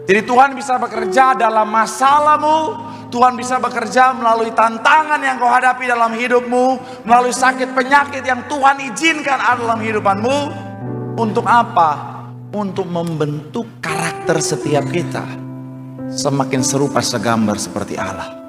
Jadi Tuhan bisa bekerja dalam masalahmu, Tuhan bisa bekerja melalui tantangan yang kau hadapi dalam hidupmu, melalui sakit penyakit yang Tuhan izinkan ada dalam hidupanmu. Untuk apa? Untuk membentuk karakter setiap kita semakin serupa segambar seperti Allah.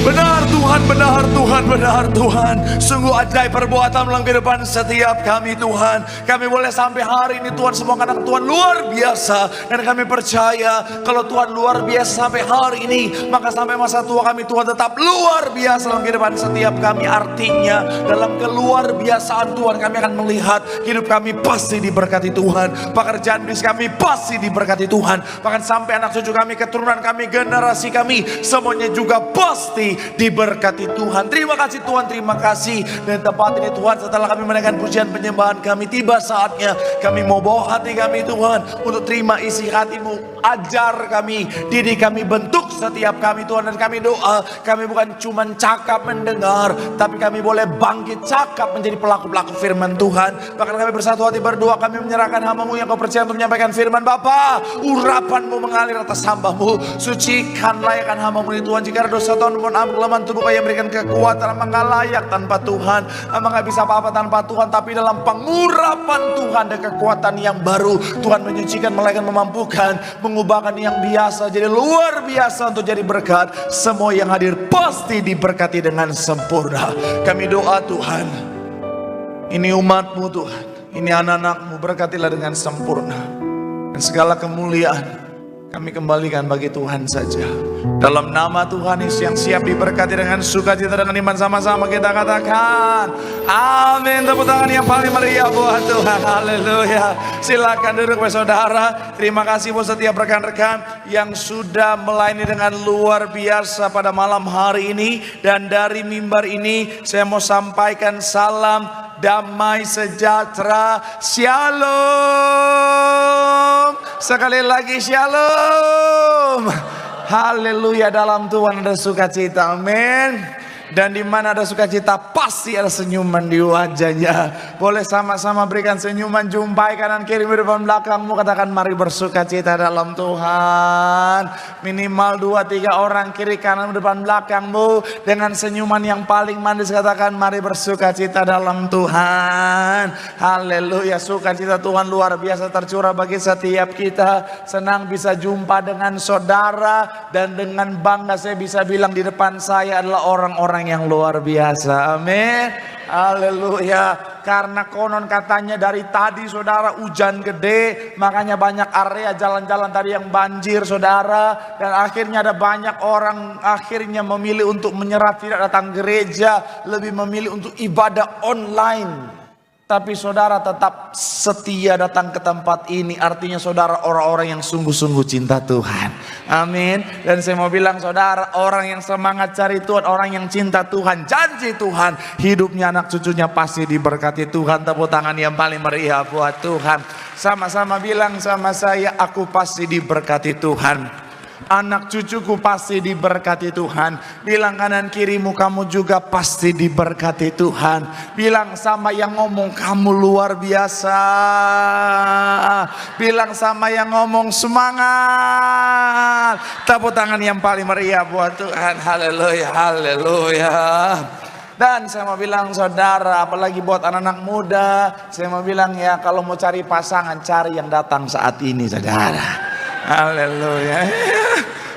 Benar Tuhan, benar Tuhan, benar Tuhan. Sungguh ajaib perbuatan dalam kehidupan setiap kami Tuhan. Kami boleh sampai hari ini Tuhan, semua anak Tuhan luar biasa. Dan kami percaya kalau Tuhan luar biasa sampai hari ini, maka sampai masa tua kami Tuhan tetap luar biasa dalam kehidupan setiap kami. Artinya dalam keluar biasaan Tuhan kami akan melihat hidup kami pasti diberkati Tuhan. Pekerjaan bisnis kami pasti diberkati Tuhan. Bahkan sampai anak cucu kami, keturunan kami, generasi kami, semuanya juga pasti diberkati Tuhan. Terima kasih Tuhan, terima kasih. Dan tempat ini Tuhan, setelah kami menaikkan pujian penyembahan kami, tiba saatnya kami mau bawa hati kami Tuhan untuk terima isi hatimu. Ajar kami, didik kami, bentuk setiap kami Tuhan. Dan kami doa, kami bukan cuma cakap mendengar, tapi kami boleh bangkit cakap menjadi pelaku-pelaku firman Tuhan. Bahkan kami bersatu hati berdoa, kami menyerahkan hamba-Mu yang kau percaya untuk menyampaikan firman. Bapa, urapan-Mu mengalir atas hamba-Mu. Sucikan, layakkan hamba-Mu ini Tuhan. Jika ada dosa Tuhan, mohon ampun kelemahan tubuh kau yang berikan kekuatan. Hamba gak layak tanpa Tuhan, hamba gak bisa apa-apa tanpa Tuhan. Tapi dalam pengurapan Tuhan dan kekuatan yang baru, Tuhan menyucikan, melainkan memampukan, mengubahkan yang biasa jadi luar biasa untuk jadi berkat. Semua yang hadir pasti diberkati dengan sempurna. Kami doa Tuhan, ini umat-Mu Tuhan, ini anak-anak-Mu, berkatilah dengan sempurna. Dan segala kemuliaan kami kembalikan bagi Tuhan saja. Dalam nama Tuhan Yesus yang siap diberkati dengan sukacita dengan iman, sama-sama kita katakan amin. Tepuk tangan yang paling meriah buat Tuhan. Haleluya. Silakan duduk saudara. Terima kasih buat setiap rekan-rekan yang sudah melayani dengan luar biasa pada malam hari ini. Dan dari mimbar ini saya mau sampaikan salam damai sejahtera. Shalom. Sekali lagi shalom. Haleluya. Dalam Tuhan ada sukacita. Amin. Dan di mana ada sukacita pasti ada senyuman di wajahnya. Boleh sama-sama berikan senyuman, jumpai kanan kiri depan belakangmu, katakan mari bersukacita dalam Tuhan. Minimal 2-3 orang kiri kanan depan belakangmu dengan senyuman yang paling manis, katakan mari bersukacita dalam Tuhan. Haleluya. Sukacita Tuhan luar biasa tercurah bagi setiap kita. Senang bisa jumpa dengan saudara, dan dengan bangga saya bisa bilang di depan saya adalah orang-orang yang luar biasa. Amin. Haleluya. Karena konon katanya dari tadi saudara hujan gede, makanya banyak area jalan-jalan tadi yang banjir saudara. Dan akhirnya ada banyak orang akhirnya memilih untuk menyerah, tidak datang gereja, lebih memilih untuk ibadah online. Tapi saudara tetap setia datang ke tempat ini. Artinya saudara orang-orang yang sungguh-sungguh cinta Tuhan. Amin. Dan saya mau bilang saudara, orang yang semangat cari Tuhan, orang yang cinta Tuhan, janji Tuhan, hidupnya anak cucunya pasti diberkati Tuhan. Tepuk tangan yang paling meriah buat Tuhan. Sama-sama bilang sama saya, aku pasti diberkati Tuhan. Anak cucuku pasti diberkati Tuhan. Bilang kanan kirimu, kamu juga pasti diberkati Tuhan. Bilang sama yang ngomong, kamu luar biasa. Bilang sama yang ngomong, semangat. Tepuk tangan yang paling meriah buat Tuhan. Haleluya, haleluya. Dan saya mau bilang saudara, apalagi buat anak-anak muda, saya mau bilang ya, kalau mau cari pasangan, cari yang datang saat ini saudara. Haleluya.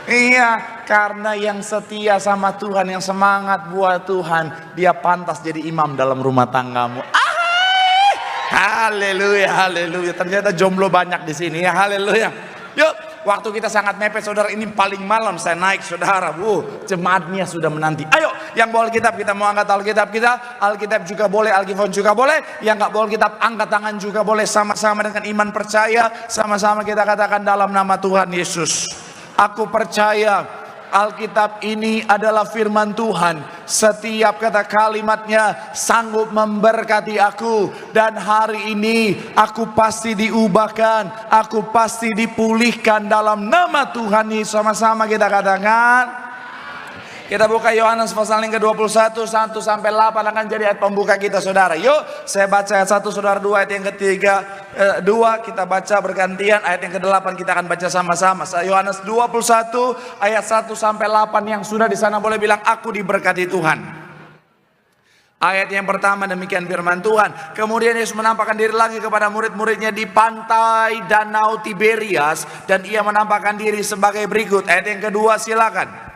Iya, karena yang setia sama Tuhan, yang semangat buat Tuhan, dia pantas jadi imam dalam rumah tanggamu. Haleluya, haleluya. Ternyata jomblo banyak di sini ya. Haleluya. Yuk, waktu kita sangat mepet saudara, ini paling malam saya naik saudara. Jemaatnya sudah menanti. Ayo, yang bawa Alkitab kita mau angkat Alkitab kita. Alkitab juga boleh, Alkifon juga boleh. Yang gak bawa Alkitab angkat tangan juga boleh. Sama-sama dengan iman percaya, sama-sama kita katakan dalam nama Tuhan Yesus, aku percaya Alkitab ini adalah firman Tuhan. Setiap kata kalimatnya sanggup memberkati aku. Dan hari ini aku pasti diubahkan, aku pasti dipulihkan dalam nama Tuhan Yesus. Sama-sama kita katakan Kita buka Yohanes pasal yang ke-21, 1 sampai 8 akan jadi ayat pembuka kita saudara. Yuk, saya baca ayat 1, saudara 2, ayat yang ketiga, 2 kita baca bergantian, ayat yang ke-8 kita akan baca sama-sama. Yohanes 21 ayat 1 sampai 8 yang sudah di sana boleh bilang aku diberkati Tuhan. Ayat yang pertama demikian firman Tuhan. Kemudian Yesus menampakkan diri lagi kepada murid-muridnya di pantai Danau Tiberias. Dan ia menampakkan diri sebagai berikut. Ayat yang kedua silakan.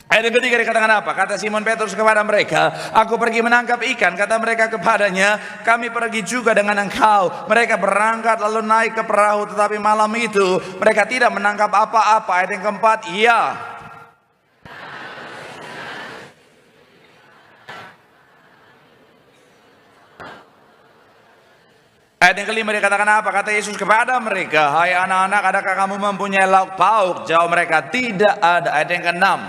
Ayat yang ketiga dikatakan apa? Kata Simon Petrus kepada mereka, aku pergi menangkap ikan. Kata mereka kepadanya, kami pergi juga dengan engkau. Mereka berangkat lalu naik ke perahu, tetapi malam itu mereka tidak menangkap apa-apa. Ayat yang keempat, iya. Ayat yang kelima dikatakan apa? Kata Yesus kepada mereka, hai anak-anak, adakah kamu mempunyai lauk pauk? Jawab mereka, tidak ada. Ayat yang keenam.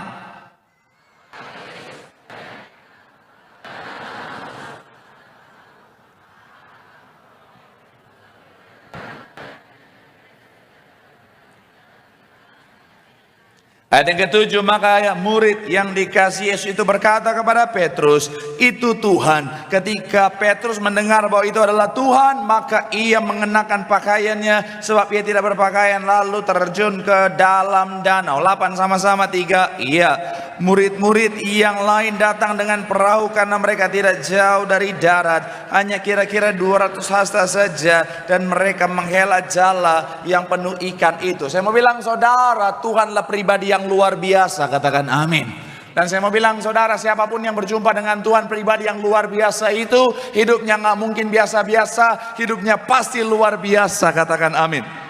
Ayat yang ketujuh, maka murid yang dikasih Yesus itu berkata kepada Petrus, itu Tuhan. Ketika Petrus mendengar bahwa itu adalah Tuhan, maka ia mengenakan pakaiannya, sebab ia tidak berpakaian, lalu terjun ke dalam danau. 8 sama-sama 3, iya. Murid-murid yang lain datang dengan perahu karena mereka tidak jauh dari darat, hanya kira-kira 200 hasta saja, dan mereka menghela jala yang penuh ikan itu. Saya mau bilang saudara, Tuhanlah pribadi yang luar biasa, katakan amin. Dan saya mau bilang saudara, siapapun yang berjumpa dengan Tuhan, pribadi yang luar biasa itu, hidupnya gak mungkin biasa-biasa, hidupnya pasti luar biasa, katakan amin.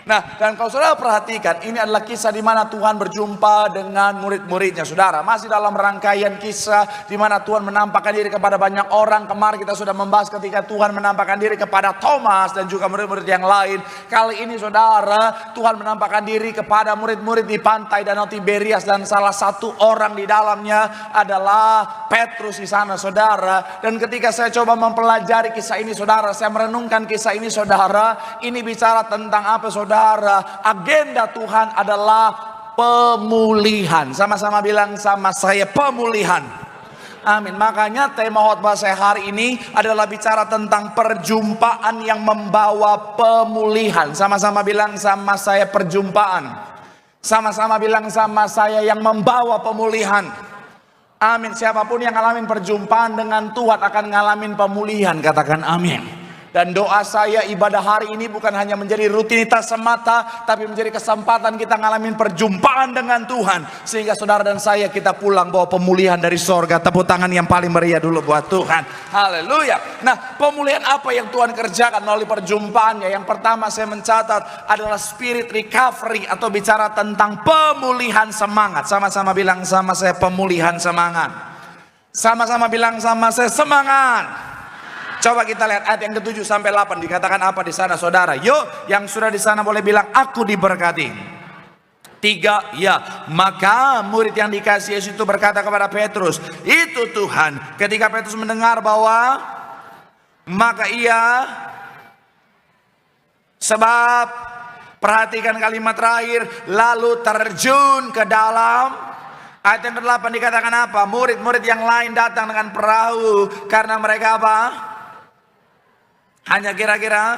Nah, dan kalau saudara perhatikan, ini adalah kisah di mana Tuhan berjumpa dengan murid-muridnya. Saudara, masih dalam rangkaian kisah di mana Tuhan menampakkan diri kepada banyak orang. Kemarin kita sudah membahas ketika Tuhan menampakkan diri kepada Thomas dan juga murid-murid yang lain. Kali ini saudara, Tuhan menampakkan diri kepada murid-murid di pantai Danau Tiberias, dan salah satu orang di dalamnya adalah Petrus di sana saudara. Dan ketika saya coba mempelajari kisah ini saudara, saya merenungkan kisah ini saudara, ini bicara tentang apa saudara? Agenda Tuhan adalah pemulihan. Sama-sama bilang sama saya, pemulihan. Amin. Makanya tema khotbah saya hari ini adalah bicara tentang perjumpaan yang membawa pemulihan. Sama-sama bilang sama saya, perjumpaan. Sama-sama bilang sama saya, yang membawa pemulihan. Amin. Siapapun yang ngalamin perjumpaan dengan Tuhan akan ngalamin pemulihan, katakan amin. Dan doa saya, ibadah hari ini bukan hanya menjadi rutinitas semata, tapi menjadi kesempatan kita ngalamin perjumpaan dengan Tuhan, sehingga saudara dan saya kita pulang bawa pemulihan dari sorga. Tepuk tangan yang paling meriah dulu buat Tuhan. Haleluya. Nah, pemulihan apa yang Tuhan kerjakan melalui perjumpaannya? Yang pertama saya mencatat adalah spirit recovery, atau bicara tentang pemulihan semangat. Sama-sama bilang sama saya, pemulihan semangat. Sama-sama bilang sama saya, semangat. Coba kita lihat ayat yang ke-7 sampai 8 dikatakan apa di sana saudara. Yuk, yang sudah di sana boleh bilang aku diberkati. 3, ya. Maka murid yang dikasih Yesus itu berkata kepada Petrus, itu Tuhan. Ketika Petrus mendengar bahwa, maka ia, sebab perhatikan kalimat terakhir, lalu terjun ke dalam. Ayat yang ke-8 dikatakan apa? Murid-murid yang lain datang dengan perahu karena mereka apa? Hanya kira-kira,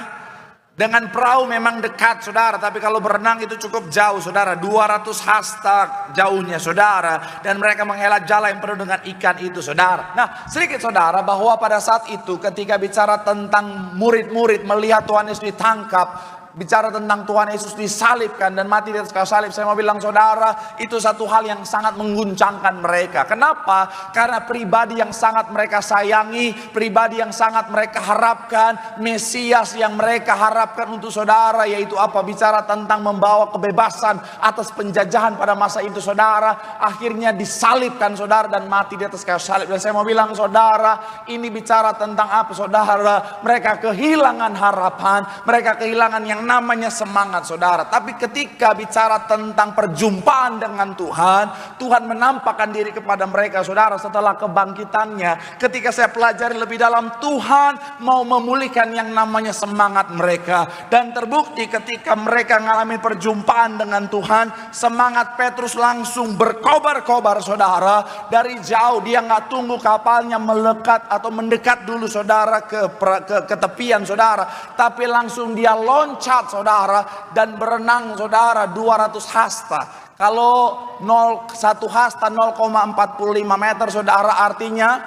dengan perahu memang dekat saudara, tapi kalau berenang itu cukup jauh saudara, 200 hasta jauhnya saudara, dan mereka menghela jala yang penuh dengan ikan itu saudara. Nah, sedikit saudara, bahwa pada saat itu ketika bicara tentang murid-murid melihat Tuhan Yesus ditangkap, bicara tentang Tuhan Yesus disalibkan dan mati di atas kayu salib, saya mau bilang saudara, itu satu hal yang sangat mengguncangkan mereka. Kenapa? Karena pribadi yang sangat mereka sayangi, pribadi yang sangat mereka harapkan, Mesias yang mereka harapkan untuk saudara, yaitu apa? Bicara tentang membawa kebebasan atas penjajahan pada masa itu saudara, akhirnya disalibkan saudara dan mati di atas kayu salib. Dan saya mau bilang saudara, ini bicara tentang apa saudara? Mereka kehilangan harapan, mereka kehilangan yang yang namanya semangat saudara. Tapi ketika bicara tentang perjumpaan dengan Tuhan, Tuhan menampakkan diri kepada mereka saudara setelah kebangkitannya. Ketika saya pelajari lebih dalam, Tuhan mau memulihkan yang namanya semangat mereka. Dan terbukti ketika mereka mengalami perjumpaan dengan Tuhan, semangat Petrus langsung berkobar-kobar saudara. Dari jauh dia nggak tunggu kapalnya melekat atau mendekat dulu saudara ke tepian saudara, tapi langsung dia loncat saudara dan berenang saudara 200 hasta. Kalau 1 hasta 0,45 meter saudara, artinya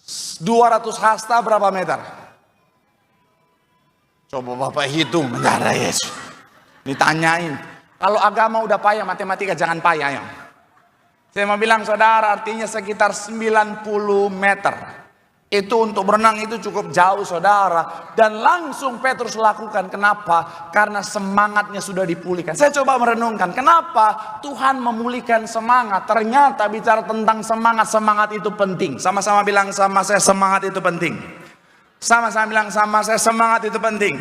200 hasta berapa meter? Coba Bapak hitung, saudara Yesus. Ditanyain. Kalau agama udah payah, matematika jangan payah ya. Saya mau bilang saudara, artinya sekitar 90 meter. Itu untuk berenang itu cukup jauh saudara. Dan langsung Petrus lakukan. Kenapa? Karena semangatnya sudah dipulihkan. Saya coba merenungkan, kenapa Tuhan memulihkan semangat? Ternyata bicara tentang semangat, semangat itu penting. Sama-sama bilang sama saya, semangat itu penting. Sama-sama bilang sama saya, semangat itu penting.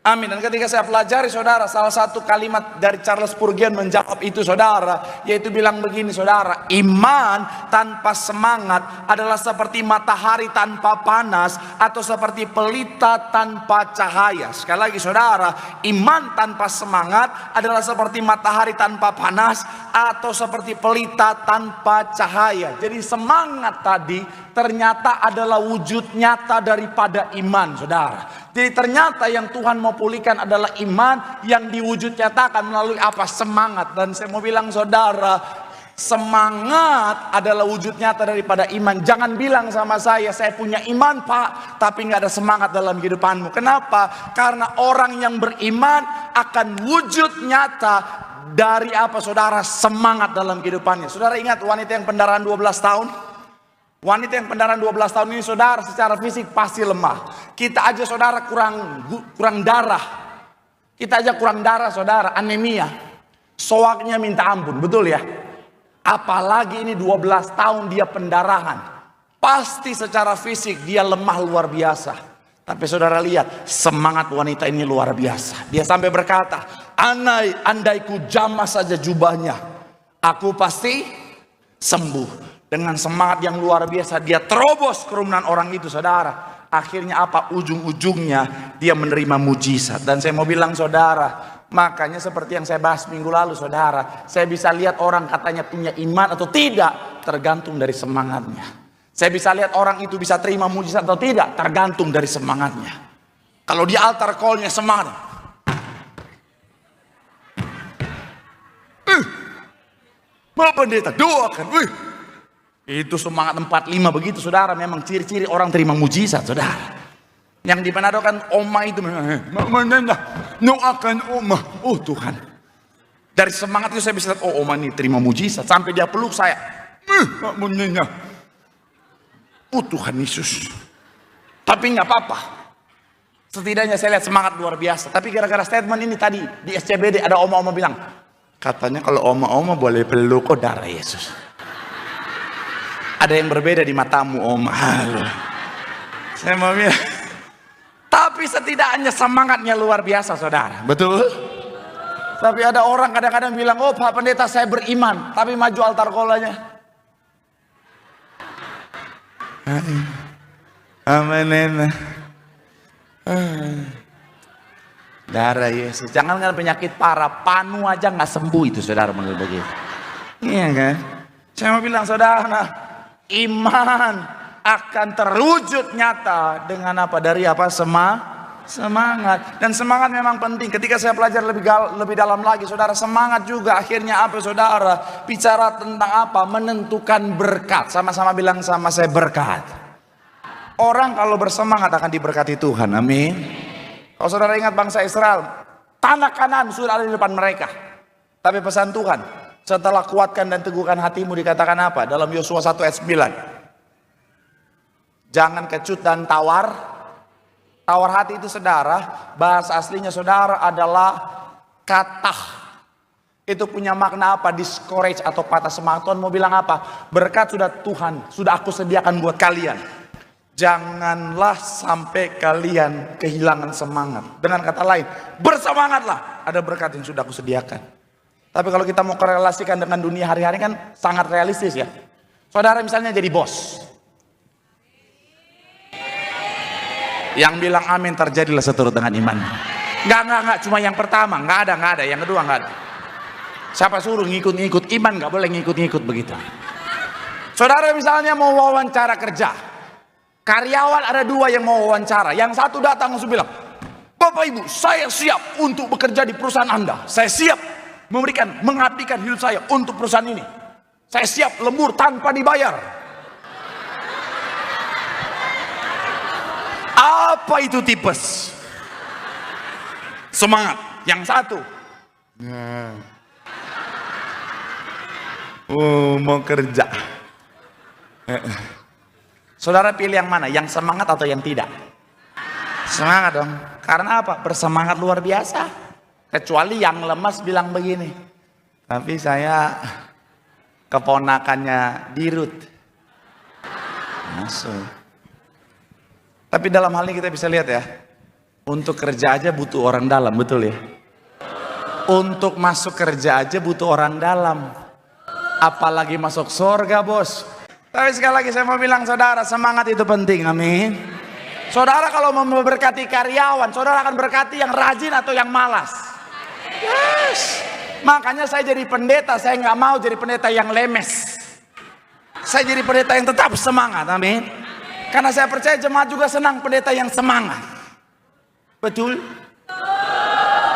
Amin. Dan ketika saya pelajari saudara, salah satu kalimat dari Charles Spurgeon menjawab itu saudara, yaitu bilang begini saudara, iman tanpa semangat adalah seperti matahari tanpa panas atau seperti pelita tanpa cahaya. Sekali lagi saudara, iman tanpa semangat adalah seperti matahari tanpa panas atau seperti pelita tanpa cahaya. Jadi semangat tadi ternyata adalah wujud nyata daripada iman saudara. Jadi ternyata yang Tuhan mau pulihkan adalah iman yang diwujud nyatakan melalui apa? Semangat. Dan saya mau bilang saudara, semangat adalah wujud nyata daripada iman. Jangan bilang sama saya punya iman Pak, tapi nggak ada semangat dalam kehidupanmu. Kenapa? Karena orang yang beriman akan wujud nyata dari apa saudara? Semangat dalam kehidupannya. Saudara ingat wanita yang pendarahan 12 tahun? Wanita yang pendarahan 12 tahun ini saudara secara fisik pasti lemah. Kita aja saudara kurang darah. Kita aja kurang darah saudara, anemia. Soaknya minta ampun, betul ya? Apalagi ini 12 tahun dia pendarahan. Pasti secara fisik dia lemah luar biasa. Tapi saudara lihat, semangat wanita ini luar biasa. Dia sampai berkata, andai ku jamah saja jubahnya, aku pasti sembuh. Dengan semangat yang luar biasa dia terobos kerumunan orang itu saudara. Akhirnya apa? Ujung-ujungnya dia menerima mujizat. Dan saya mau bilang saudara, makanya seperti yang saya bahas minggu lalu saudara, saya bisa lihat orang katanya punya iman atau tidak tergantung dari semangatnya. Saya bisa lihat orang itu bisa terima mujizat atau tidak tergantung dari semangatnya. Kalau di altar call-nya semangat, Bapak Pendeta doakan, itu semangat 45 begitu saudara. Memang ciri-ciri orang terima mujizat saudara. Yang di Manado kan oma itu doakan oma. Oh Tuhan, dari semangat itu saya bisa lihat, oh oma ini terima mujizat. Sampai dia peluk saya, oh Tuhan Yesus. Tapi nggak apa-apa, setidaknya saya lihat semangat luar biasa. Tapi gara-gara statement ini tadi di SCBD ada oma-oma bilang, katanya kalau oma-oma boleh peluk, oh darah Yesus. Ada yang berbeda di matamu Om. Saya mau bilang, tapi setidaknya semangatnya luar biasa saudara. Betul? Tapi ada orang kadang-kadang bilang, oh Pak Pendeta saya beriman, tapi maju altar kolanya. Amin. Darah Yesus. Jangan kan penyakit parah, panu aja nggak sembuh itu saudara menurut begitu. Iya kan? Saya mau bilang saudara, iman akan terwujud nyata dengan apa? Dari apa? Semangat. Dan semangat memang penting. Ketika saya belajar lebih dalam lagi saudara, semangat juga akhirnya apa saudara? Bicara tentang apa? Menentukan berkat. Sama-sama bilang sama saya, berkat. Orang kalau bersemangat akan diberkati Tuhan. Amin. Kalau saudara ingat bangsa Israel, tanah Kanaan sudah ada di depan mereka. Tapi pesan Tuhan, setelah kuatkan dan teguhkan hatimu, dikatakan apa? Dalam Yosua 1 ayat 9. Jangan kecut dan tawar. Tawar hati itu saudara, bahasa aslinya saudara adalah katah. Itu punya makna apa? Discourage atau patah semangat. Tuhan mau bilang apa? Berkat sudah Tuhan, sudah aku sediakan buat kalian. Janganlah sampai kalian kehilangan semangat. Dengan kata lain, bersemangatlah, ada berkat yang sudah aku sediakan. Tapi kalau kita mau korelasikan dengan dunia hari-hari kan sangat realistis ya. Saudara misalnya jadi bos. Yang bilang amin terjadilah seturut dengan iman. Enggak, cuma yang pertama, enggak ada, yang kedua enggak ada. Siapa suruh ngikut-ngikut iman, enggak boleh ngikut-ngikut begitu. Saudara misalnya mau wawancara kerja. Karyawan ada 2 yang mau wawancara. Yang satu datang langsung bilang, Bapak Ibu, saya siap untuk bekerja di perusahaan Anda. Saya siap mengabdikan hidup saya untuk perusahaan ini. Saya siap lembur tanpa dibayar. Apa itu tipes? Semangat. Yang satu, mau kerja. Saudara pilih yang mana? Yang semangat atau yang tidak? Semangat dong. Karena apa? Bersemangat luar biasa. Kecuali yang lemas bilang begini, tapi saya keponakannya Dirut. Masuk. Tapi dalam hal ini kita bisa lihat ya, untuk kerja aja butuh orang dalam, betul ya? Untuk masuk kerja aja butuh orang dalam. Apalagi masuk surga, bos. Tapi sekali lagi saya mau bilang saudara, semangat itu penting, amin. Saudara kalau mau memberkati karyawan, saudara akan berkati yang rajin atau yang malas? Yes. Makanya saya jadi pendeta, saya nggak mau jadi pendeta yang lemes. Saya jadi pendeta yang tetap semangat, amin. Karena saya percaya jemaat juga senang pendeta yang semangat. Betul?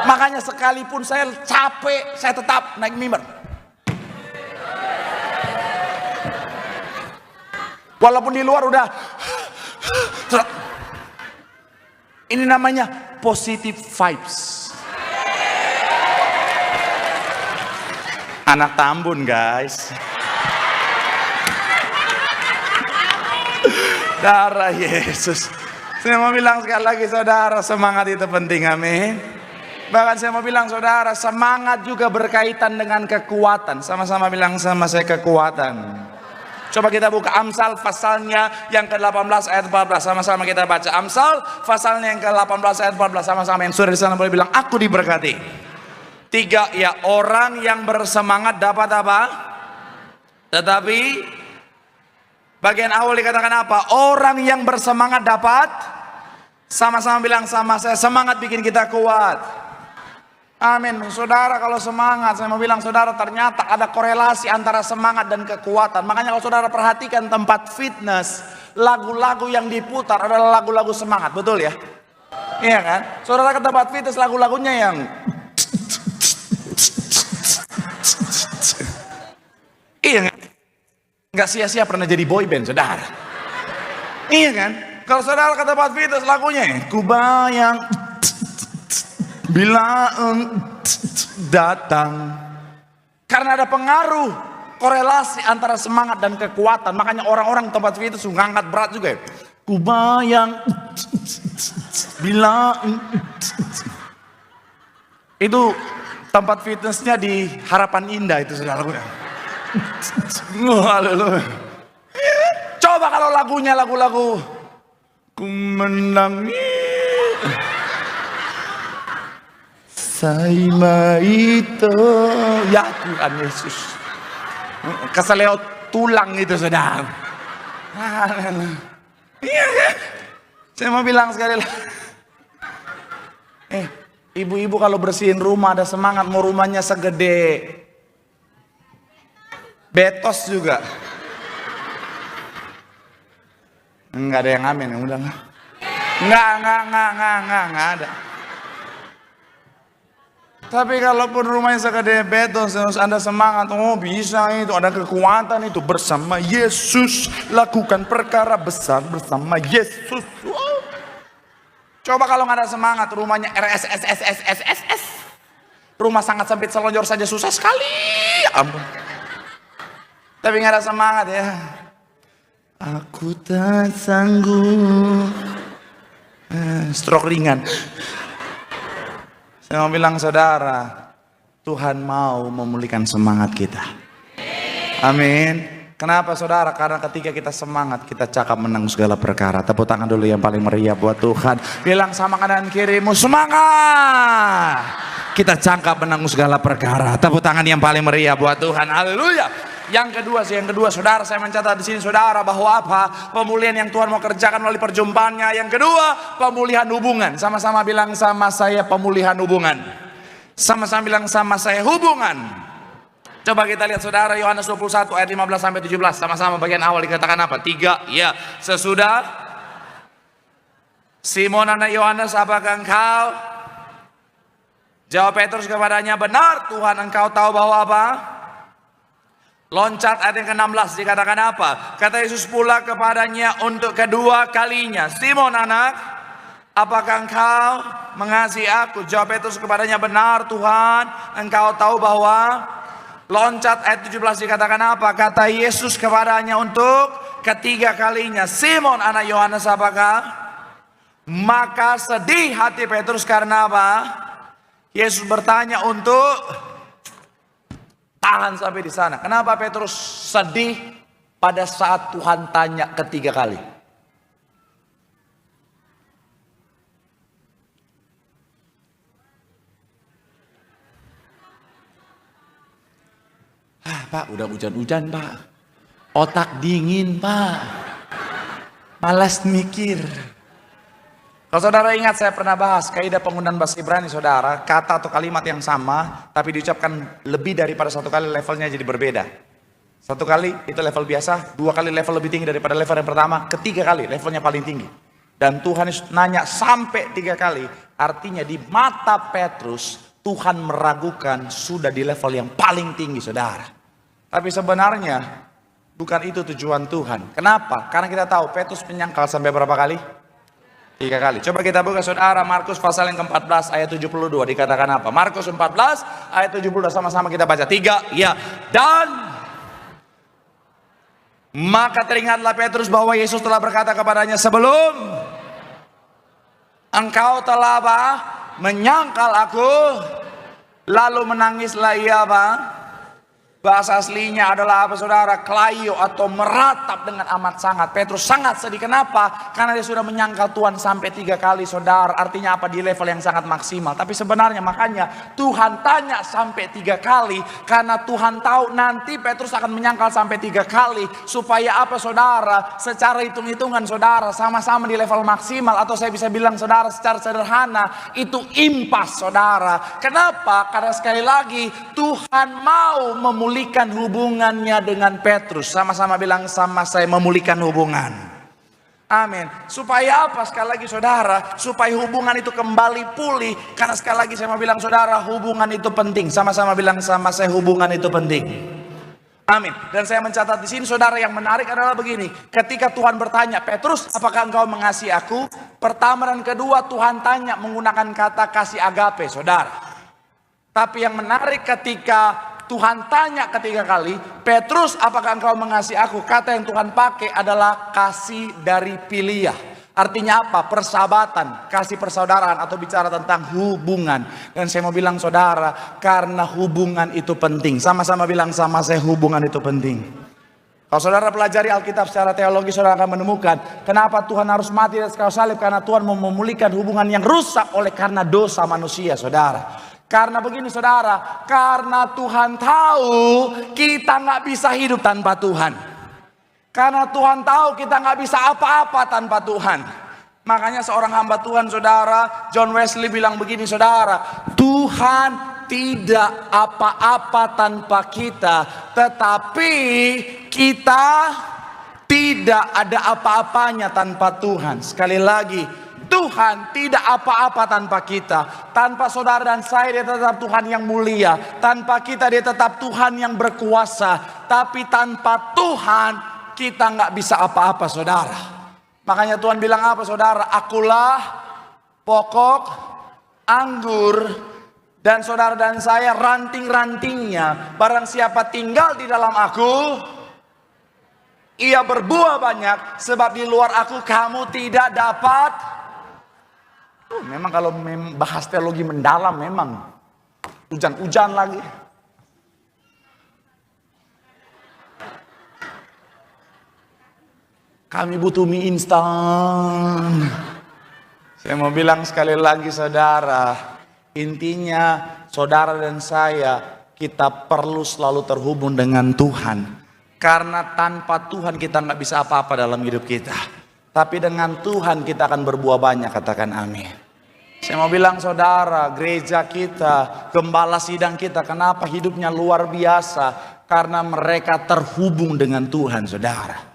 Makanya sekalipun saya capek, saya tetap naik mimbar. Walaupun di luar udah, ini namanya positive vibes. Anak Tambun guys. Darah Yesus. Saya mau bilang sekali lagi saudara, semangat itu penting, amin. Bahkan saya mau bilang saudara, semangat juga berkaitan dengan kekuatan. Sama-sama bilang sama saya, kekuatan. Coba kita buka Amsal pasalnya yang ke-18 ayat 14. Sama-sama kita baca Amsal pasalnya yang ke-18 ayat 14. Sama-sama yang sudah di sana boleh bilang, aku diberkati. 3, ya, orang yang bersemangat dapat apa? Tetapi bagian awal dikatakan apa? Orang yang bersemangat dapat. Sama-sama bilang sama saya, semangat bikin kita kuat. Amin. Saudara kalau semangat, saya mau bilang saudara, ternyata ada korelasi antara semangat dan kekuatan. Makanya kalau saudara perhatikan tempat fitness, lagu-lagu yang diputar adalah lagu-lagu semangat, betul ya? Iya kan? Saudara ke tempat fitness, lagu-lagunya yang iya kan? Nggak sia-sia pernah jadi boyband, saudara. Iya kan? Kalau saudara ke tempat fitness, lagunya ku bayang bila datang. Karena ada pengaruh korelasi antara semangat dan kekuatan. Makanya orang-orang tempat fitness ngangkat berat juga ya. Ku bayang bila itu tempat fitnessnya di Harapan Indah itu, saudara. Haleluya. Coba kalau lagunya lagu-lagu ku menangis Saima itu, ya Tuhan Yesus, keseleo tulang itu, saudara. Iya kan? Saya mau bilang sekali lagi, ibu-ibu kalau bersihin rumah ada semangat, mau rumahnya segede Betos juga. Enggak ada yang amin, udah enggak. Enggak ada. Tapi kalaupun rumahnya segede Betos, terus Anda semangat, oh bisa itu, ada kekuatan itu, bersama Yesus lakukan perkara besar bersama Yesus. Wow. Coba kalau nggak ada semangat, rumahnya RSSSSSSS, rumah sangat sempit, selonjor saja susah sekali, ampun. Tapi nggak ada semangat ya. Aku tak sanggup. Stroke ringan. Saya mau bilang saudara, Tuhan mau memulihkan semangat kita. Amin. Kenapa saudara? Karena ketika kita semangat, kita cakap menang segala perkara. Tepuk tangan dulu yang paling meriah buat Tuhan. Bilang sama kanan kirimu, semangat. Kita cakap menang segala perkara. Tepuk tangan yang paling meriah buat Tuhan. Haleluya. Yang kedua saudara, saya mencatat di sini saudara bahwa apa? Pemulihan yang Tuhan mau kerjakan melalui perjumpaannya. Yang kedua, pemulihan hubungan. Sama-sama bilang sama saya, pemulihan hubungan. Sama-sama bilang sama saya, hubungan. Coba kita lihat saudara, Yohanes 21 ayat 15 sampai 17. Sama-sama bagian awal dikatakan apa? 3. Ya, sesudah Simon anak Yohanes, apakah engkau? Jawab Petrus kepadanya, benar Tuhan, engkau tahu bahwa apa? Loncat ayat yang ke-16 dikatakan apa? Kata Yesus pula kepadanya untuk kedua kalinya, Simon anak, apakah engkau mengasihi aku? Jawab Petrus kepadanya, benar Tuhan, engkau tahu bahwa. Loncat ayat 17 dikatakan apa? Kata Yesus kepadanya untuk ketiga kalinya, Simon anak Yohanes, apakah? Maka sedih hati Petrus karena apa? Yesus bertanya untuk tahan sampai di sana. Kenapa Petrus sedih pada saat Tuhan tanya ketiga kali? Pak, udah hujan-hujan Pak. Otak dingin Pak. Malas mikir. Kalau saudara ingat, saya pernah bahas kaidah penggunaan bahasa Ibrani saudara. Kata atau kalimat yang sama, tapi diucapkan lebih daripada satu kali, levelnya jadi berbeda. Satu kali itu level biasa, dua kali level lebih tinggi daripada level yang pertama, ketiga kali levelnya paling tinggi. Dan Tuhan nanya sampai 3 kali. Artinya di mata Petrus, Tuhan meragukan sudah di level yang paling tinggi saudara. Tapi sebenarnya bukan itu tujuan Tuhan. Kenapa? Karena kita tahu Petrus menyangkal sampai berapa kali? 3 kali. Coba kita buka saudara Markus pasal yang ke-14 ayat 72 dikatakan apa? Markus 14 ayat 72 sama-sama kita baca. 3, ya. Dan maka teringatlah Petrus bahwa Yesus telah berkata kepadanya, sebelum engkau telah apa? Menyangkal aku, lalu menangislah ia apa? Bahasa aslinya adalah apa saudara? Klaio atau meratap dengan amat sangat. Petrus sangat sedih. Kenapa? Karena dia sudah menyangkal Tuhan sampai 3 kali saudara. Artinya apa? Di level yang sangat maksimal. Tapi sebenarnya makanya Tuhan tanya sampai 3 kali. Karena Tuhan tahu nanti Petrus akan menyangkal sampai 3 kali. Supaya apa saudara? Secara hitung-hitungan saudara, sama-sama di level maksimal. Atau saya bisa bilang saudara secara sederhana, itu impas saudara. Kenapa? Karena sekali lagi Tuhan mau memulihkan hubungannya dengan Petrus. Sama-sama bilang sama saya, memulihkan hubungan. Amin. Supaya apa? Sekali lagi saudara, supaya hubungan itu kembali pulih. Karena sekali lagi saya mau bilang saudara, hubungan itu penting. Sama-sama bilang sama saya, hubungan itu penting. Amin. Dan saya mencatat di sini saudara, yang menarik adalah begini. Ketika Tuhan bertanya, Petrus, apakah engkau mengasihi aku? Pertama dan kedua Tuhan tanya menggunakan kata kasih agape saudara. Tapi yang menarik ketika Tuhan tanya ketiga kali, Petrus, apakah engkau mengasihi aku? Kata yang Tuhan pakai adalah kasih dari Philia. Artinya apa? Persahabatan, kasih persaudaraan, atau bicara tentang hubungan. Dan saya mau bilang saudara, karena hubungan itu penting. Sama-sama bilang sama saya, hubungan itu penting. Kalau saudara pelajari Alkitab secara teologi, saudara akan menemukan kenapa Tuhan harus mati di atas kayu salib. Karena Tuhan mau memulihkan hubungan yang rusak oleh karena dosa manusia saudara. Karena begini saudara, karena Tuhan tahu kita nggak bisa hidup tanpa Tuhan. Karena Tuhan tahu kita nggak bisa apa-apa tanpa Tuhan. Makanya seorang hamba Tuhan saudara, John Wesley bilang begini saudara, Tuhan tidak apa-apa tanpa kita, tetapi kita tidak ada apa-apanya tanpa Tuhan. Sekali lagi, Tuhan tidak apa-apa tanpa kita. Tanpa saudara dan saya, dia tetap Tuhan yang mulia. Tanpa kita, dia tetap Tuhan yang berkuasa. Tapi tanpa Tuhan, kita nggak bisa apa-apa saudara. Makanya Tuhan bilang apa saudara? Akulah pokok anggur, dan saudara dan saya ranting-rantingnya. Barang siapa tinggal di dalam aku, ia berbuah banyak. Sebab di luar aku kamu tidak dapat. Memang kalau bahas teologi mendalam memang hujan-hujan lagi. Kami butuh mie instan. Saya mau bilang sekali lagi saudara, intinya saudara dan saya, kita perlu selalu terhubung dengan Tuhan. Karena tanpa Tuhan kita nggak bisa apa-apa dalam hidup kita. Tapi dengan Tuhan kita akan berbuah banyak, katakan amin. Saya mau bilang saudara, gereja kita, gembala sidang kita, kenapa hidupnya luar biasa? Karena mereka terhubung dengan Tuhan, saudara.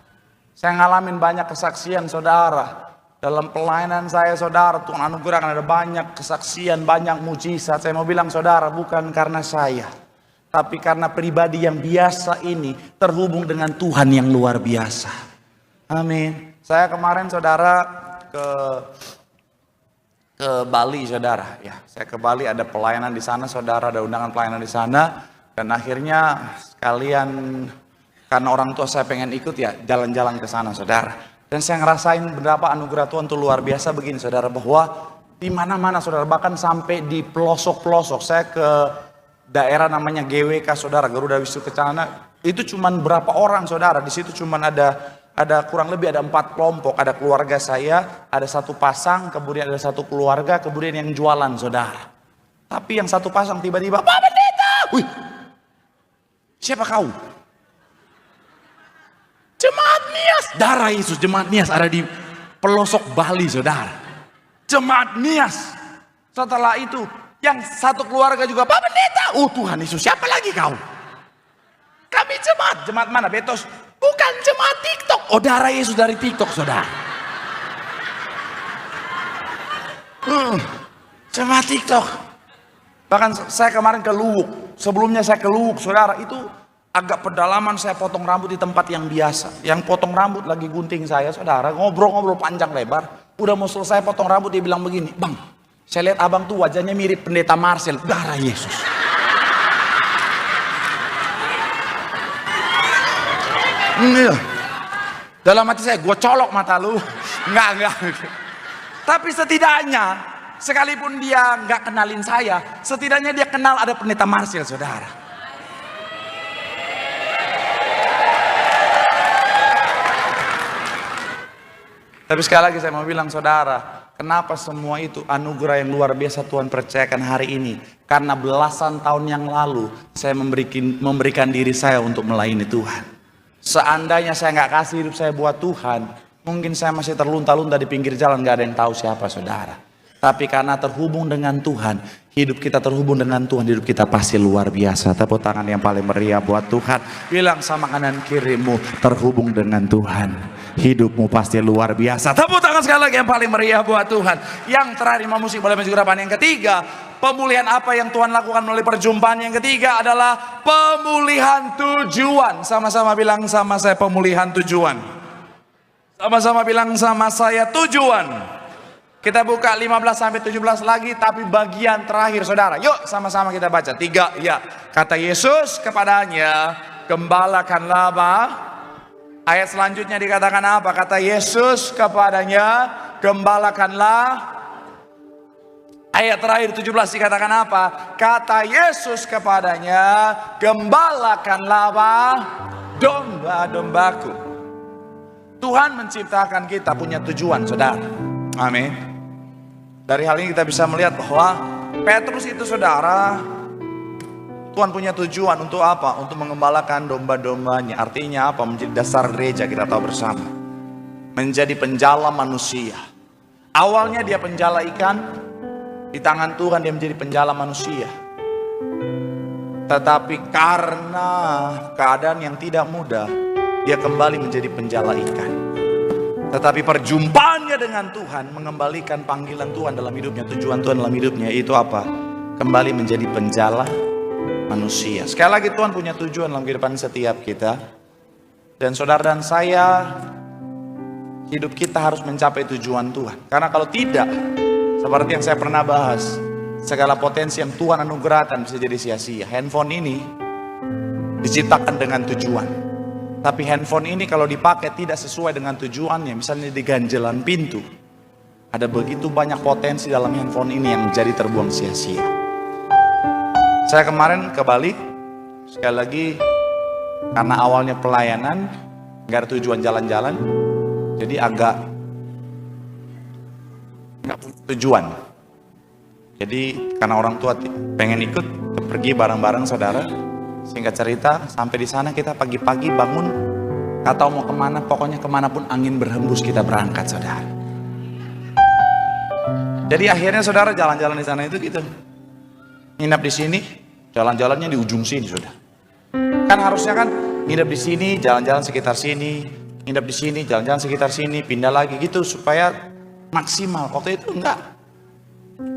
Saya ngalamin banyak kesaksian, saudara. Dalam pelayanan saya, saudara, Tuhan anugerahkan ada banyak kesaksian, banyak mujizat. Saya mau bilang, saudara, bukan karena saya, tapi karena pribadi yang biasa ini terhubung dengan Tuhan yang luar biasa. Amin. Saya kemarin, saudara, ke Bali, saudara. Ya, saya ke Bali, ada pelayanan di sana, saudara, ada undangan pelayanan di sana. Dan akhirnya sekalian, karena orang tua saya pengen ikut ya, jalan-jalan ke sana, saudara. Dan saya ngerasain berapa anugerah Tuhan tuh luar biasa begini, saudara, bahwa di mana-mana, saudara, bahkan sampai di pelosok-pelosok. Saya ke daerah namanya GWK, saudara, Garuda Wisnu Kencana. Itu cuman berapa orang, saudara? Di situ cuman ada kurang lebih ada 4 kelompok. Ada keluarga saya, ada 1 pasang, kemudian ada 1 keluarga, kemudian yang jualan, saudara. Tapi yang 1 pasang tiba-tiba, Pak Pendeta, wih, siapa kau? Jemaat Nias, darah Yesus. Jemaat Nias ada di pelosok Bali, saudara. Jemaat Nias. Setelah itu yang 1 keluarga juga, Pak Pendeta, oh Tuhan Yesus, siapa lagi kau? Kami jemaat mana? Betos? Bukan, jemaat TikTok. Oh, darah Yesus dari TikTok, saudara. Jemaat TikTok. Bahkan saya kemarin ke Luwuk. Sebelumnya saya ke Luwuk, saudara, itu agak pedalaman. Saya potong rambut di tempat yang biasa. Yang potong rambut lagi gunting saya, saudara, ngobrol-ngobrol panjang lebar. Udah mau selesai potong rambut, dia bilang begini, Bang, saya lihat abang tuh wajahnya mirip Pendeta Marcel. Darah Yesus. Dalam hati saya, gue colok mata lu. Enggak. Tapi setidaknya, sekalipun dia nggak kenalin saya, setidaknya dia kenal ada Pendeta Marcel, saudara. Tapi sekali lagi saya mau bilang, saudara, kenapa semua itu anugerah yang luar biasa Tuhan percayakan hari ini? Karena belasan tahun yang lalu saya memberikan diri saya untuk melayani Tuhan. Seandainya saya nggak kasih hidup saya buat Tuhan, mungkin saya masih terlunta-lunta di pinggir jalan, nggak ada yang tahu siapa, saudara. Tapi karena terhubung dengan Tuhan, hidup kita terhubung dengan Tuhan, hidup kita pasti luar biasa. Tepuk tangan yang paling meriah buat Tuhan. Bilang sama kanan kirimu, terhubung dengan Tuhan, hidupmu pasti luar biasa. Tepuk tangan sekali lagi yang paling meriah buat Tuhan. Yang terakhir, musik boleh maju ke depan. Yang ketiga, pemulihan apa yang Tuhan lakukan melalui perjumpaan. Yang ketiga adalah pemulihan tujuan. Sama-sama bilang sama saya, pemulihan tujuan. Sama-sama bilang sama saya, tujuan. Kita buka 15 sampai 17 lagi, tapi bagian terakhir, saudara. Yuk sama-sama kita baca. 3, ya. Kata Yesus kepadanya, gembalakanlah apa? Ayat selanjutnya dikatakan apa? Kata Yesus kepadanya, gembalakanlah. Ayat terakhir 17 dikatakan apa? Kata Yesus kepadanya, gembalakanlah apa? Domba-dombaku. Tuhan menciptakan kita punya tujuan, saudara. Amin. Dari hal ini kita bisa melihat bahwa Petrus itu, saudara, Tuhan punya tujuan untuk apa? Untuk mengembalakan domba-dombanya. Artinya apa? Menjadi dasar gereja, kita tahu bersama. Menjadi penjala manusia. Awalnya dia penjala ikan, di tangan Tuhan dia menjadi penjala manusia. Tetapi karena keadaan yang tidak mudah, dia kembali menjadi penjala ikan. Tetapi perjumpaannya dengan Tuhan mengembalikan panggilan Tuhan dalam hidupnya, tujuan Tuhan dalam hidupnya, itu apa? Kembali menjadi penjala manusia. Sekali lagi, Tuhan punya tujuan dalam kehidupan setiap kita. Dan saudara dan saya, hidup kita harus mencapai tujuan Tuhan. Karena kalau tidak, seperti yang saya pernah bahas, segala potensi yang Tuhan anugerahkan bisa jadi sia-sia. Handphone ini diciptakan dengan tujuan. Tapi handphone ini kalau dipakai tidak sesuai dengan tujuannya, misalnya di ganjelan pintu, ada begitu banyak potensi dalam handphone ini yang jadi terbuang sia-sia. Saya kemarin ke Bali, sekali lagi, karena awalnya pelayanan, gak ada tujuan jalan-jalan. Jadi agak nggak punya tujuan. Jadi karena orang tua pengen ikut pergi bareng-bareng saudara. Singkat cerita sampai di sana kita pagi-pagi bangun, nggak tahu mau kemana, pokoknya kemanapun angin berhembus kita berangkat saudara. Jadi akhirnya saudara jalan-jalan di sana itu gitu, nginap di sini, jalan-jalannya di ujung sini sudah. Kan harusnya kan nginap di sini, jalan-jalan sekitar sini, nginap di sini, jalan-jalan sekitar sini, pindah lagi gitu supaya maksimal. Waktu itu enggak.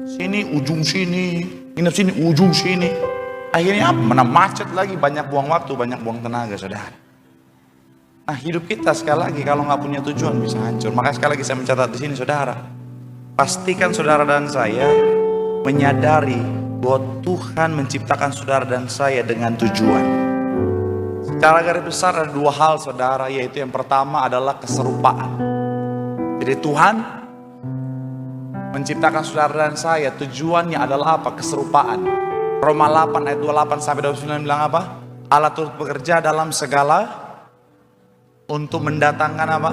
Sini ujung sini, nginap sini ujung sini. Akhirnya mana macet lagi, banyak buang waktu, banyak buang tenaga saudara. Nah hidup kita sekali lagi kalau nggak punya tujuan bisa hancur. Makanya sekali lagi saya mencatat di sini saudara, pastikan saudara dan saya menyadari bahwa Tuhan menciptakan saudara dan saya dengan tujuan. Secara garis besar ada dua hal saudara, yaitu yang pertama adalah keserupaan. Jadi Tuhan menciptakan saudara dan saya, tujuannya adalah apa? Keserupaan. Roma 8 ayat 28 sampai 29 bilang apa? Allah turut bekerja dalam segala untuk mendatangkan apa?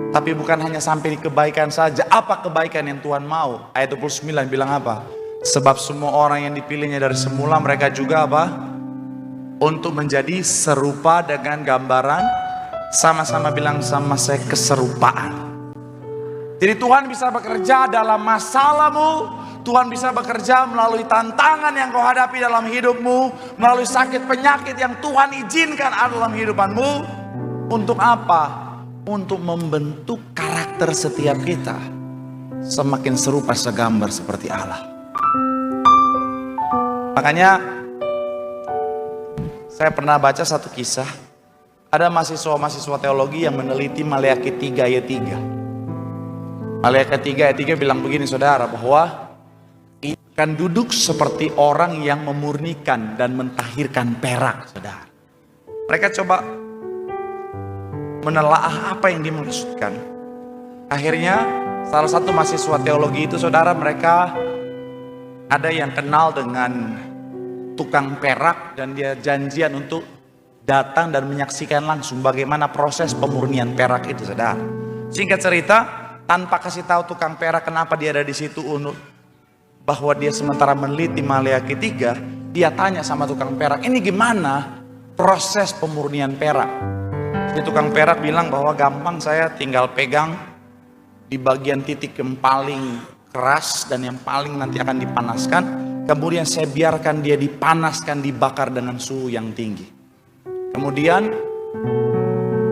Tapi bukan hanya sampai di kebaikan saja. Apa kebaikan yang Tuhan mau? Ayat 29 bilang apa? Sebab semua orang yang dipilihnya dari semula, mereka juga apa? Untuk menjadi serupa dengan gambaran, sama-sama bilang sama saya, keserupaan. Jadi Tuhan bisa bekerja dalam masalahmu. Tuhan bisa bekerja melalui tantangan yang kau hadapi dalam hidupmu, melalui sakit penyakit yang Tuhan izinkan ada dalam hidupanmu. Untuk apa? Untuk membentuk karakter setiap kita semakin serupa segambar seperti Allah. Makanya saya pernah baca satu kisah. Ada mahasiswa teologi yang meneliti Maleakhi 3 ayat 3. Maleakhi 3 ayat 3 bilang begini saudara, bahwa akan duduk seperti orang yang memurnikan dan mentahirkan perak saudara. Mereka coba menelaah apa yang dimaksudkan. Akhirnya salah satu mahasiswa teologi itu saudara, mereka ada yang kenal dengan tukang perak dan dia janjian untuk datang dan menyaksikan langsung bagaimana proses pemurnian perak itu saudara. Singkat cerita, tanpa kasih tahu tukang perak kenapa dia ada di situ, bahwa dia sementara meneliti Maleakhi 3, dia tanya sama tukang perak, ini gimana proses pemurnian perak? Si tukang perak bilang bahwa gampang, saya tinggal pegang di bagian titik yang paling keras dan yang paling nanti akan dipanaskan, kemudian saya biarkan dia dipanaskan, dibakar dengan suhu yang tinggi. Kemudian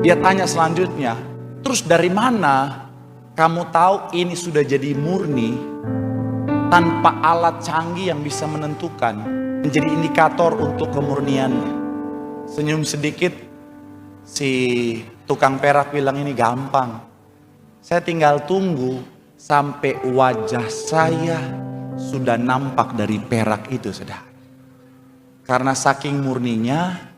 dia tanya selanjutnya, terus dari mana kamu tahu ini sudah jadi murni tanpa alat canggih yang bisa menentukan, menjadi indikator untuk kemurniannya? Senyum sedikit, si tukang perak bilang, ini gampang. Saya tinggal tunggu sampai wajah saya sudah nampak dari perak itu saudara. Karena saking murninya,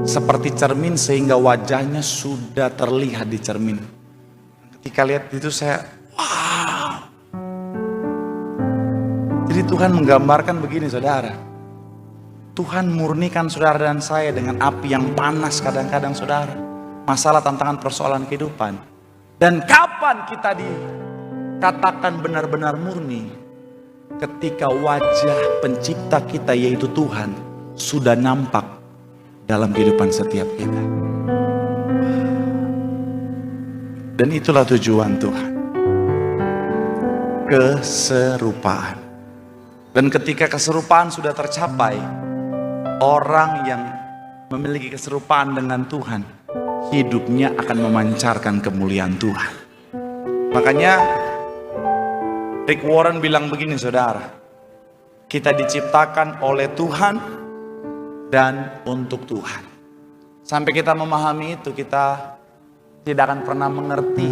seperti cermin sehingga wajahnya sudah terlihat di cermin. Ketika lihat itu saya, wow. Jadi Tuhan menggambarkan begini saudara. Tuhan murnikan saudara dan saya dengan api yang panas kadang-kadang saudara. Masalah, tantangan, persoalan kehidupan. Dan kapan kita dikatakan benar-benar murni? Ketika wajah pencipta kita yaitu Tuhan sudah nampak dalam kehidupan setiap kita. Dan itulah tujuan Tuhan. Keserupaan. Dan ketika keserupaan sudah tercapai, orang yang memiliki keserupaan dengan Tuhan, hidupnya akan memancarkan kemuliaan Tuhan. Makanya Rick Warren bilang begini saudara, kita diciptakan oleh Tuhan dan untuk Tuhan. Sampai kita memahami itu, kita tidak akan pernah mengerti.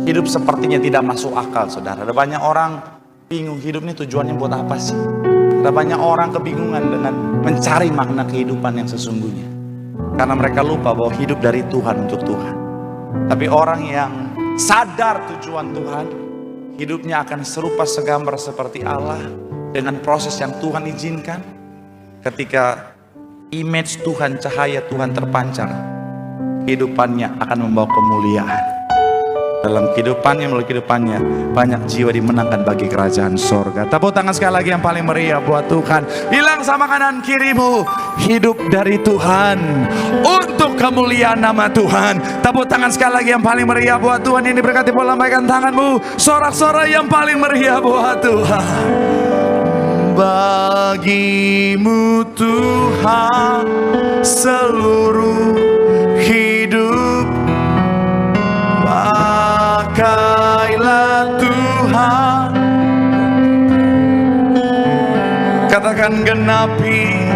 Hidup sepertinya tidak masuk akal saudara. Ada banyak orang bingung hidup ini tujuannya buat apa sih? Ada banyak orang kebingungan dengan mencari makna kehidupan yang sesungguhnya. Karena mereka lupa bahwa hidup dari Tuhan untuk Tuhan. Tapi orang yang sadar tujuan Tuhan, hidupnya akan serupa segambar seperti Allah dengan proses yang Tuhan izinkan. Ketika image Tuhan, cahaya Tuhan terpancar, kehidupannya akan membawa kemuliaan. Dalam kehidupannya, melalui kehidupannya, banyak jiwa dimenangkan bagi kerajaan sorga. Tepuk tangan sekali lagi yang paling meriah buat Tuhan. Bilang sama kanan kirimu, hidup dari Tuhan untuk kemuliaan nama Tuhan. Tepuk tangan sekali lagi yang paling meriah buat Tuhan. Ini berkati boleh lambaikan tanganmu, sorak-sorai yang paling meriah buat Tuhan. Bagimu Tuhan seluruh hidup, pakailah Tuhan. Katakan genapi,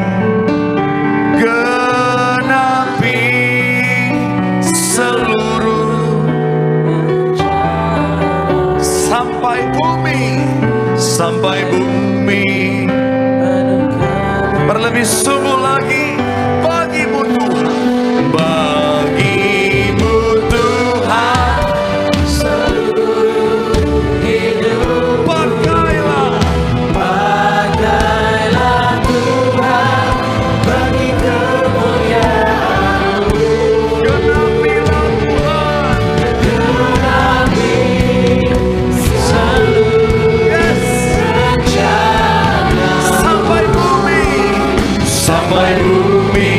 genapi seluruh sampai bumi, sampai bumi. Berlebih sungguh lagi bagimu Tuhan, bagimu Tuhan seluruh hidup. Pakailah, pakailah Tuhan bagi kemuliaan-Mu. Genapilah Tuhan, genapi seluruh rencana sampai bumi, sampai bumi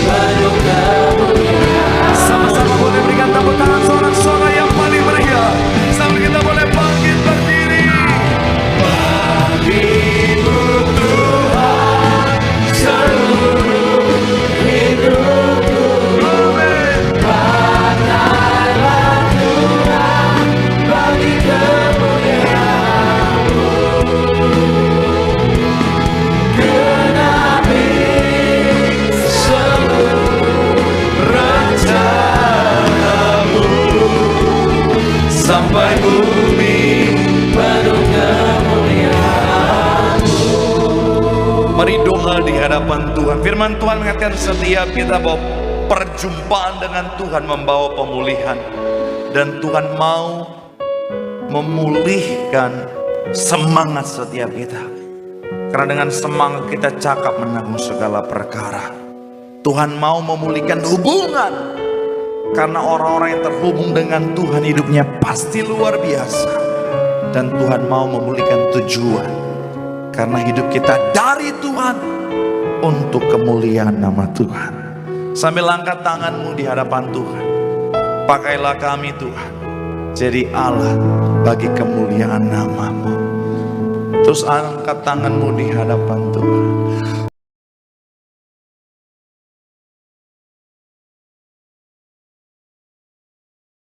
penuh kemuliaan. Sama-sama boleh berikan tepuk tangan sorak-sorai yang paling meriah sambil kita boleh bangkit berdiri. Bagimu Tuhan seluruh hidupku. Amin. Pakailah Tuhan bagi kemuliaan-Mu. Genapi seluruh rencana-Mu sampai bumi penuh kemuliaan-Mu. Mari doa di hadapan Tuhan. Firman Tuhan mengatakan setiap kita bahwa perjumpaan dengan Tuhan membawa pemulihan, dan Tuhan mau memulihkan semangat setiap kita. Karena dengan semangat kita cakap menanggung segala perkara. Tuhan mau memulihkan hubungan. Karena orang-orang yang terhubung dengan Tuhan hidupnya pasti luar biasa. Dan Tuhan mau memulihkan tujuan. Karena hidup kita dari Tuhan untuk kemuliaan nama Tuhan. Sambil angkat tanganmu di hadapan Tuhan. Pakailah kami Tuhan jadi Allah bagi kemuliaan nama-Mu. Terus angkat tanganmu di hadapan Tuhan.